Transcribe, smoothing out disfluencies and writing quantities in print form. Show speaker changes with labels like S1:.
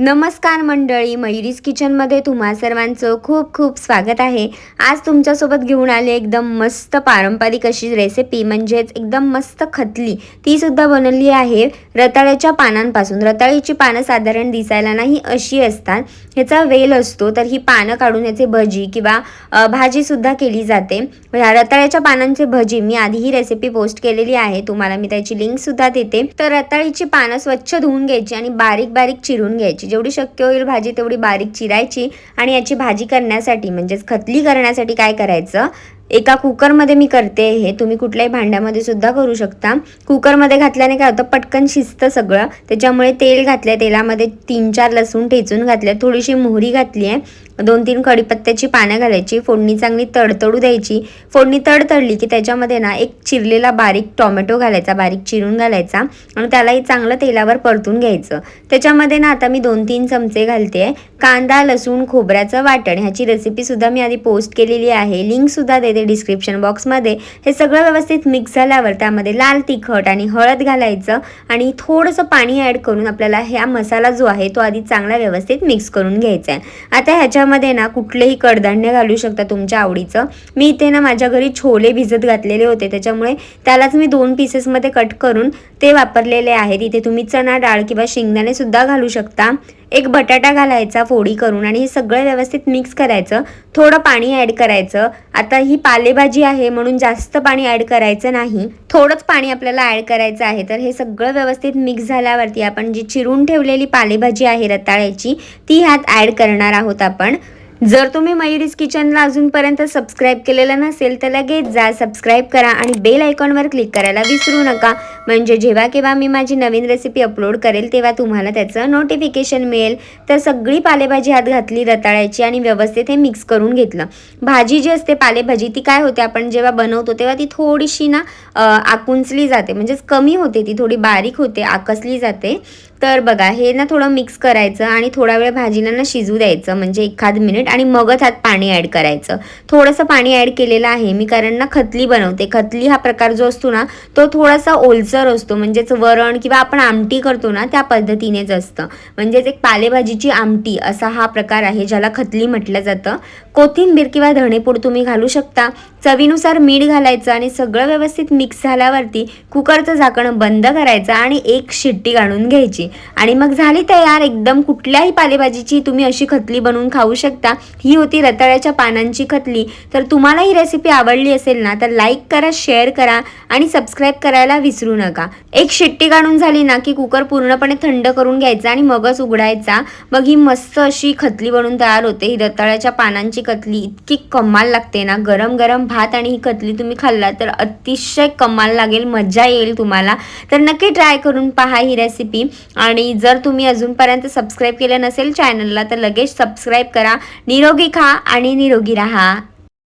S1: नमस्कार मंडळी, मयुरीज किचनमध्ये तुम्हा सर्वांचं खूप खूप स्वागत आहे। आज तुमच्यासोबत घेऊन आले एकदम मस्त पारंपरिक अशी रेसिपी, म्हणजेच एकदम मस्त खतली। ती सुद्धा बनवली आहे रताळ्याच्या पानांपासून। रताळ्याची पानं साधारण दिसायला नाही अशी असतात, ह्याचा वेल असतो, तर ही पानं काढून याचे भजी किंवा भाजी सुद्धा केली जाते। ह्या रताळ्याच्या पानांचे भजी मी आधी ही रेसिपी पोस्ट केलेली आहे, तुम्हाला मी त्याची लिंक सुद्धा देते। तर रताळीची पानं स्वच्छ धुवून घ्यायची आणि बारीक बारीक चिरून घ्यायची। जेवढी शक्य होईल भाजी तेवढी बारीक चिरायची आणि याची भाजी करण्यासाठी म्हणजेच खतली करण्यासाठी काय करायचं, एका कुकरमध्ये मी करते हे, तुम्ही कुठल्याही भांड्यामध्ये सुद्धा करू शकता। कुकरमध्ये घातल्याने काय होतं, पटकन शिजतं सगळं। त्याच्यामुळे तेल घातलं, तेलामध्ये 3-4 लसूण ठेचून घातले, थोडीशी मोहरी घातली आहे, 2-3 कढीपत्त्याची पानं घालायची, फोडणी चांगली तडतडू द्यायची। फोडणी तडतडली की त्याच्यामध्ये ना एक चिरलेला बारीक टोमॅटो घालायचा, बारीक चिरून घालायचा आणि त्यालाही चांगलं तेलावर परतून घ्यायचं। त्याच्यामध्ये ना आता मी 2-3 चमचे घालते कांदा लसूण खोबऱ्याचं वाटण। ह्याची रेसिपी सुद्धा मी आधी पोस्ट केलेली आहे, लिंक सुद्धा देते डिस्क्रिप्शन बॉक्समध्ये। हे सगळं व्यवस्थित मिक्स झाल्यावर त्यामध्ये लाल तिखट आणि हळद घालायचं आणि थोडंसं पाणी ॲड करून आपल्याला हा मसाला जो आहे तो आधी चांगला व्यवस्थित मिक्स करून घ्यायचा आहे। आता ह्याच्यामध्ये ना कुठलेही कडधान्य घालू शकता तुमच्या आवडीचं। मी इथे ना माझ्या घरी छोले भिजत घातलेले होते, त्याच्यामुळे त्यालाच मी 2 पीसेसमध्ये कट करून ते वापरलेले आहेत। इथे तुम्ही चणा डाळ किंवा शेंगदाणे सुद्धा घालू शकता। एक बटाटा घालायचा फोडी करून आणि हे सगळं व्यवस्थित मिक्स करायचं, थोडं पाणी ॲड करायचं। आता ही पालेभाजी आहे म्हणून जास्त पाणी ॲड करायचं नाही, थोडंच पाणी आपल्याला ॲड करायचं आहे। तर हे सगळं व्यवस्थित मिक्स झाल्यावरती आपण जी चिरून ठेवलेली पालेभाजी आहे रताळ्याची ती ह्यात ॲड करणार आहोत आपण। जर तुम्ही मयुरीज किचनला अजूनपर्यंत सबस्क्राईब केलेलं नसेल तर लगेच जा, सबस्क्राईब करा आणि बेल आयकॉनवर क्लिक करायला विसरू नका, म्हणजे जेव्हा केव्हा मी माझी नवीन रेसिपी अपलोड करेल तेव्हा तुम्हाला त्याचं नोटिफिकेशन मिळेल। तर सगळी पालेभाजी हात घातली रताळ्याची आणि व्यवस्थित हे मिक्स करून घेतलं। भाजी जी असते पालेभाजी ती काय होते, आपण जेव्हा बनवतो तेव्हा ती थोडीशी ना आकुंचली जाते, म्हणजेच कमी होते, ती थोडी बारीक होते, आकसली जाते। तर बघा हे ना थोडं मिक्स करायचं आणि थोडा वेळ भाजीला ना शिजू द्यायचं, म्हणजे 1 मिनिट, आणि मगच त्यात पाणी ॲड करायचं। थोडंसं पाणी ॲड केलेलं आहे मी, कारण ना खतली बनवते। खतली हा प्रकार जो असतो ना तो थोडासा ओलसर असतो, म्हणजेच वरण किंवा आपण आमटी करतो ना त्या पद्धतीनेच असतं, म्हणजेच एक पालेभाजीची आमटी असा हा प्रकार आहे ज्याला खतली म्हटलं जातं। कोथिंबीर किंवा धणेपूड तुम्ही घालू शकता, चवीनुसार मीठ घालायचं आणि सगळं व्यवस्थित मिक्स झाल्यावरती कुकरचं झाकण बंद करायचं आणि 1 शिट्टी काढून घ्यायची आणि मग झाली तयार एकदम कुठल्याही पालेभाजीची तुम्ही अशी खतली बनवून खाऊ शकता। ही होती रताळ्याच्या पानांची खतली। तर तुम्हाला ही रेसिपी आवडली असेल ना तर लाईक करा, शेअर करा आणि सबस्क्राईब करायला विसरू नका। 1 शिट्टी काढून झाली ना की कुकर पूर्णपणे थंड करून घ्यायचा आणि मगच उघडायचा, मग ही मस्त अशी खतली बनून तयार होते। ही रताळ्याच्या पानांची खतली इतकी कमाल लागते ना, गरम गरम भात आणि ही खतली तुम्ही खाल्ला तर अतिशय कमाल लागेल, मजा येईल तुम्हाला। तर नक्की ट्राय करून पहा ही रेसिपी आणि जर तुम्ही अजूनपर्यंत सबस्क्राईब केलं नसेल चॅनलला तर लगेच सबस्क्राईब करा। निरोगी खा आणि निरोगी राहा।